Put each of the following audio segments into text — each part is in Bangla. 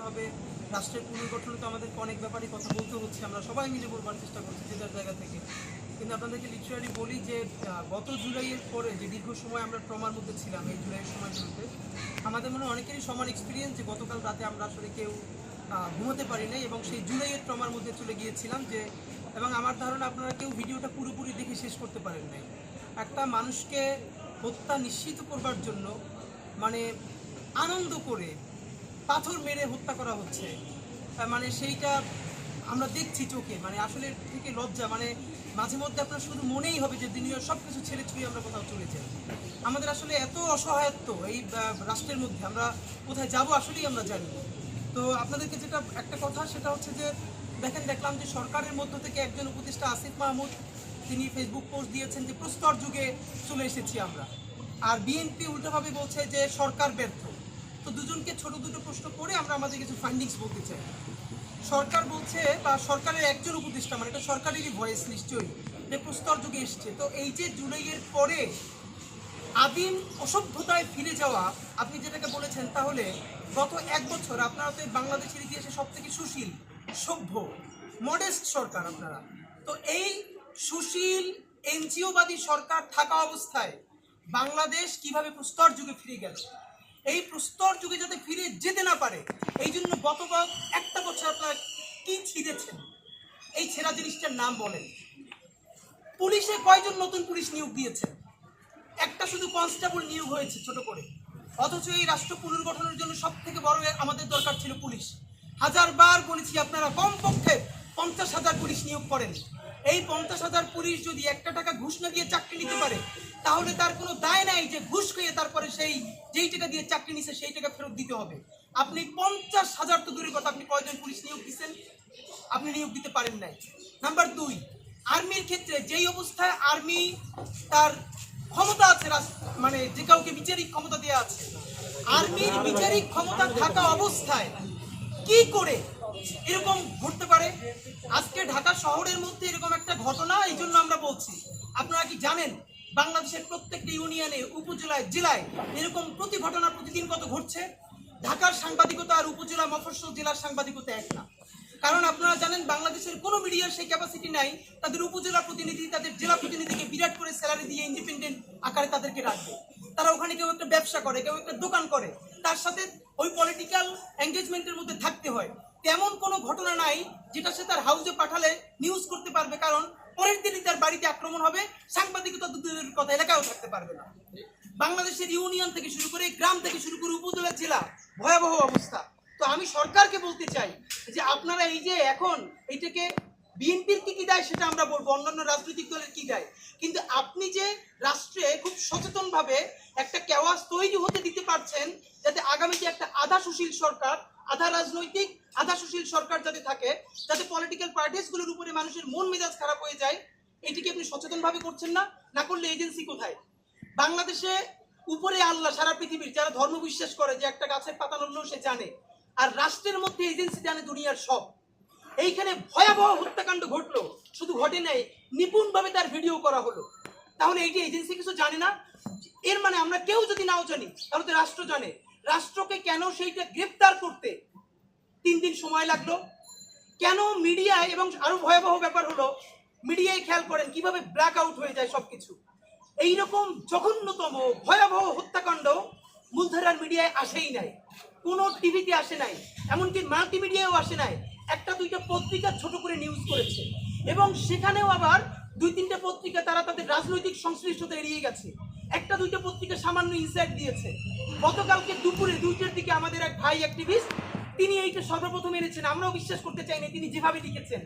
হবে রাষ্ট্রের পুনর্গঠনে তো আমাদেরকে অনেক ব্যাপারে কথা বলতে হচ্ছে, আমরা সবাই মিলে বলবার চেষ্টা করছি যে যার জায়গা থেকে। কিন্তু আপনাদেরকে লিটারালি বলি যে গত জুলাইয়ের পরে যে দীর্ঘ সময় আমরা ট্রমার মধ্যে ছিলাম, এই জুলাইয়ের সময়গুলোতে আমাদের মনে অনেকেরই সমান এক্সপিরিয়েন্স যে গতকাল রাতে আমরা আসলে কেউ ঘুমোতে পারি নাই এবং সেই জুলাইয়ের ট্রমার মধ্যে চলে গিয়েছিলাম যে, এবং আমার ধারণা আপনারা কেউ ভিডিওটা পুরোপুরি দেখে শেষ করতে পারেন নাই। একটা মানুষকে হত্যা নিশ্চিত করবার জন্য মানে আনন্দ করে পাথর মেরে হত্যা করা হচ্ছে, মানে সেইটা আমরা দেখছি চোখে, মানে আসলে থেকে লজ্জা, মানে মাঝে মধ্যে আপনার শুধু মনেই হবে যে দুনিয়ার সব কিছু ছেড়ে ছুঁয়ে আমরা কোথাও চলে যাই। আমাদের আসলে এত অসহায়ত্ব এই রাষ্ট্রের মধ্যে, আমরা কোথায় যাব আসলেই আমরা জানি। তো আপনাদেরকে যেটা একটা কথা সেটা হচ্ছে যে দেখলাম যে সরকারের মধ্য থেকে একজন উপদেষ্টা আসিফ মাহমুদ তিনি ফেসবুক পোস্ট দিয়েছেন যে প্রস্তর যুগে চলে এসেছি আমরা, আর বিএনপি উল্টোভাবে বলছে যে সরকার ব্যর্থ। তো দুজনকে ছোট দুটো প্রশ্ন করে আমরা আমাদের কিছু ফাইন্ডিংস বলতে চাই। সরকার বলছে বা সরকারের একজন উপদেষ্টা, মানে এটা সরকারেরই ভয়েস নিশ্চয়ই, যে প্রস্তর যুগে এসছে। তো এই যে জুলাইয়ের পরে আদিম অসভ্যতায় ফিরে যাওয়া আপনি যেটাকে বলেছেন, তাহলে গত এক বছর আপনারা তো বাংলাদেশের ইতিহাসে সব থেকে সুশীল, সভ্য, মডেস্ট সরকার আপনারা। তো এই সুশীল এনজিওবাদী সরকার থাকা অবস্থায় বাংলাদেশ কিভাবে প্রস্তর যুগে ফিরে গেল? এই প্রস্তর যুগে যাতে ফিরে যেতে না পারে এই জন্য গতকাল একটা বছর আপনারা কি ছিঁড়েছেন? এই ছেঁড়া জিনিসটার নাম বলেন। পুলিশে কয়জন নতুন পুলিশ নিয়োগ দিয়েছেন? একটা শুধু কনস্টেবল নিয়োগ হয়েছে ছোট করে, অথচ এই রাষ্ট্র পুনর্গঠনের জন্য সব থেকে বড় আমাদের দরকার ছিল পুলিশ। হাজারবার বলেছি আপনারা কমপক্ষে 50,000 পুলিশ নিয়োগ করেন। এই 50,000 পুলিশ যদি একটা টাকা ঘুষ না দিয়ে চাকরি নিতে পারে তাহলে তার কোনো দায় নাই যে ঘুষ খেয়ে তারপরে সেই যেই টাকা দিয়ে চাকরি নিছে সেই টাকা ফেরত দিতে হবে। আপনি 50,000 তো দূরের কথা, আপনি কয়জন পুলিশ নিয়োগ দিচ্ছেন? আপনি নিয়োগ দিতে পারেন নাই। নাম্বার 2, আর্মির ক্ষেত্রে যেই অবস্থায় আর্মি তার ক্ষমতা আছে, মানে যে কাউকে বিচারিক ক্ষমতা দেওয়া আছে, আর্মির বিচারিক ক্ষমতা থাকা অবস্থায় কি করে এরকম ঘটতে পারে? আজকে ঢাকা শহরের মধ্যে এরকম একটা ঘটনা, এই জন্য আমরা বলছি। আপনারা কি জানেন বাংলাদেশের প্রত্যেকটা ইউনিয়নে, উপজেলায়, জেলায় এরকম প্রতি ঘটনা প্রতিদিন কত ঘটছে? ঢাকার সাংবাদিকতা আর উপজেলা মফস্বল জেলার সাংবাদিকতা এক না। কারণ আপনারা জানেন বাংলাদেশের কোনো মিডিয়ার সেই ক্যাপাসিটি নাই তাদের উপজেলা প্রতিনিধি, তাদের জেলা প্রতিনিধিকে বিরাট করে স্যালারি দিয়ে ইন্ডিপেন্ডেন্ট আকারে তাদেরকে রাখবে। তারা ওখানে কেউ একটা ব্যবসা করে, কেউ একটা দোকান করে, তার সাথে ওই পলিটিক্যাল এঙ্গেজমেন্টের মধ্যে থাকতে হয়। তেমন কোনো ঘটনা নাই যেটা সে তার হাউসে পাঠালে নিউজ করতে পারবে, কারণ পরের দিনই তার বাড়িতে আক্রমণ হবে, সাংবাদিকতা দূরের কথা এলাকায়ও থাকতে পারবে না। বাংলাদেশের ইউনিয়ন থেকে শুরু করে, গ্রাম থেকে শুরু করে, উপজেলা, জেলা, ভয়াবহ অবস্থা। তো আমি সরকারকে বলতে চাই যে আপনারা এই যে এখন এইটাকে বিএনপির কি দায় সেটা আমরা বলবো, অন্যান্য রাজনৈতিক দলের কি দায়, কিন্তু আপনি যে রাষ্ট্রে খুব সচেতনভাবে একটা কেওয়াস তৈরি হতে দিতে পারছেন যাতে আগামীতে একটা আধা সুশীল সরকার, আধা রাজনৈতিক আধা সুশীল সরকার যাতে থাকে, যাতে পলিটিক্যাল পার্টিসগুলোর উপরে মানুষের মন মেজাজ খারাপ হয়ে যায়, এটিকে আপনি সচেতনভাবে করছেন না। না করলে এজেন্সি কোথায়? বাংলাদেশে উপরে আল্লাহ, সারা পৃথিবীর যারা ধর্ম বিশ্বাস করে যে একটা গাছের পাতা নড়লেও সে জানে, আর রাষ্ট্রের মধ্যে এজেন্সি জানে দুনিয়ার সব। এইখানে ভয়াবহ হত্যাকাণ্ড ঘটলো, শুধু ঘটে নাই, নিপুণভাবে তার ভিডিও করা হলো। তাহলে এই যে এজেন্সি কিছু জানে না, এর মানে আমরা কেউ যদি নাও জানি তাহলে তো রাষ্ট্র জানে। রাষ্ট্রকে কেন সেইটা গ্রেফতার করতে 3 দিন সময় লাগলো? কেন মিডিয়ায়, এবং আরো ভয়াবহ ব্যাপার হলো মিডিয়ায় খেয়াল করেন কিভাবে ব্ল্যাক আউট হয়ে যায় সবকিছু। এইরকম জঘন্যতম ভয়াবহ হত্যাকাণ্ড মূলধারার মিডিয়ায় আসেই নাই, কোনো টিভিতে আসে নাই, এমনকি মাল্টিমিডিয়াও আসে নাই। একটা দুইটা পত্রিকা ছোট করে নিউজ করেছে, এবং সেখানেও আবার 2-3টা পত্রিকা তারা তাদের রাজনৈতিক সংশ্লিষ্টতা এড়িয়ে গেছে। একটা দুইটা পত্রিকা সামান্য ইনসাইট দিয়েছে। গতকালকে দুপুরে 2টার দিকে আমাদের এক ভাই অ্যাক্টিভিস্ট তিনি এইটা সর্বপ্রথম এনেছেন, আমরাও বিশ্বাস করতে চাইনি, তিনি যেভাবে লিখেছেন।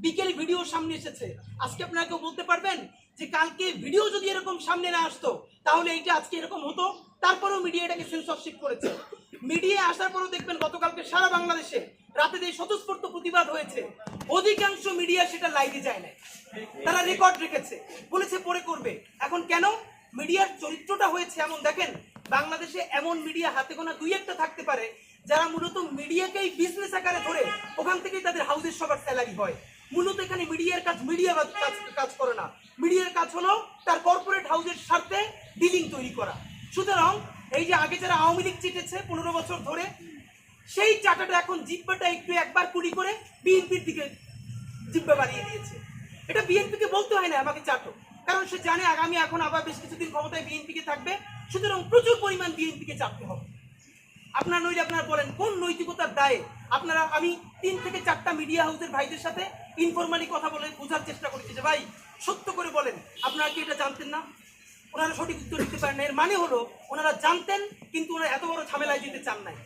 বিকেল ভিডিও সামনে এসেছে। আজকে আপনারা কেউ বলতে পারবেন যে কালকে ভিডিও যদি এরকম সামনে না আসতো তাহলে এইটা আজকে এরকম হতো? তারপরেও মিডিয়া এটাকে সেন্সরশিপ করেছে। মিডিয়া আসার পরেও দেখবেন গতকালকে সারা বাংলাদেশে রাতে যে স্বতঃস্ফূর্ত প্রতিবাদ হয়েছে, অধিকাংশ মিডিয়া সেটা লাইভে যায় না, তারা রেকর্ড রেখেছে, বলেছে পরে করবে। এখন কেন? মিডিয়ার চরিত্রটা হয়েছে এমন। দেখেন বাংলাদেশে এমন মিডিয়া হাতে গোনা 2-1টা থাকতে পারে যারা মূলত মিডিয়াকেই বিজনেস আকারে ধরে ওখান থেকেই তাদের হাউসের সবার স্যালারি হয়। মূলত এখানে মিডিয়ার কাজ, মিডিয়া কাজ করে না, মিডিয়ার কাজ হলো তার কর্পোরেট হাউসের স্বার্থে ডিলিং তৈরি করা। সুতরাং এই যে আগে যারা আওয়ামী লীগ চেটেছে 15 বছর ধরে, সেই চাটাটা এখন জিব্বাটা একটু একবার কুড়ি করে বিএনপির দিকে জিব্বা বাড়িয়ে দিয়েছে। এটা বিএনপিকে বলতে হয় না আমাকে চাটো, কারণ সে জানে আগামী এখন আবার বেশ কিছুদিন ক্ষমতায় বিএনপিকে থাকবে, সুতরাং প্রচুর পরিমাণ বিএনপিকে চাপতে হবে। আপনার নইলে আপনারা বলেন কোন নৈতিকতার দায়ে আপনারা, আমি 3 থেকে 4টা মিডিয়া হাউসের ভাইদের সাথে ইনফরমালি কথা বলে বোঝার চেষ্টা করেছি যে ভাই সত্য করে বলেন আপনারা কি এটা জানতেন না? ওনারা সঠিক উত্তর দিতে পারেন না। এর মানে হলো ওনারা জানতেন কিন্তু ওনারা এত বড় ঝামেলায় যেতে চান নাই।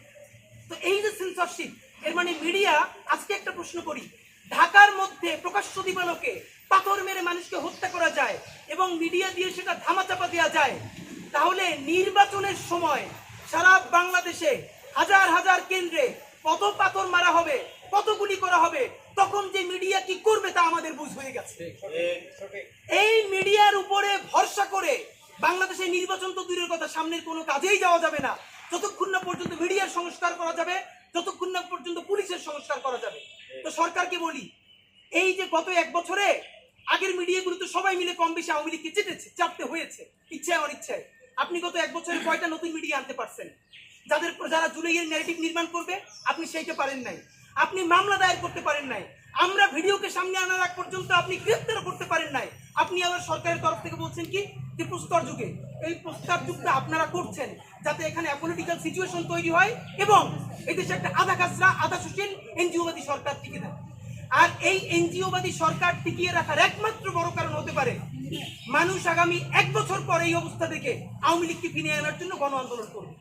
তো এই যে সেন্সরশিপ, এর মানে মিডিয়া, আজকে একটা প্রশ্ন করি, ঢাকার মধ্যে প্রকাশ্য দিবালোকে পাথর মেরে মানুষকে হত্যা করা যায় এবং মিডিয়া দিয়ে সেটা ধামাচাপা দেওয়া যায়, তাহলে নির্বাচনের সময় সারা বাংলাদেশে হাজার হাজার কেন্দ্রে কত পাথর মারা হবে, কত গুলি করা হবে, তখন যে মিডিয়া কি করবে তা আমাদের বুঝ হয়ে গেছে। এই মিডিয়ার উপরে ভরসা করে বাংলাদেশে নির্বাচন তো দূরের কথা, সামনের কোনো কাজেই যাওয়া যাবে না যতক্ষণ না পর্যন্ত মিডিয়ার সংস্কার করা যাবে, যতক্ষণ না পর্যন্ত পুলিশের সংস্কার করা যাবে। তো সরকারকে বলি, এই যে গত 1 বছরে আগের মিডিয়াগুলো তো সবাই মিলে কম বেশি আওয়ামী লীগকে চাপতে হয়েছে, ইচ্ছায় অনিচ্ছায়। আপনি গত 1 বছরে কয়টা নতুন মিডিয়া আনতে পারছেন যারা জুলাইয়ের ন্যারেটিভ নির্মাণ করবে? আপনি সেইটা পারেন নাই। আপনি মামলা দায়ের করতে পারেন নাই। আমরা ভিডিওকে সামনে আনার আগ পর্যন্ত আপনি গ্রেফতার করতে পারেন নাই। আপনি আবার সরকারের তরফ থেকে বলছেন কি যে প্রস্তর যুগে, এই প্রস্তাব যুগটা আপনারা করছেন যাতে এখানে পলিটিক্যাল সিচুয়েশন তৈরি হয় এবং এদেশে একটা আধা কাচরা আধা সুশীল এনজিওবাদী সরকার টিকে থাকে। আর এই এনজিওবাদী সরকার টিকিয়ে রাখার একমাত্র বড় কারণ হতে পারে মানুষ আগামী 1 বছর পর এই অবস্থা থেকে আওয়ামী লীগকে ফিরিয়ে আনার জন্য গণ আন্দোলন করবে।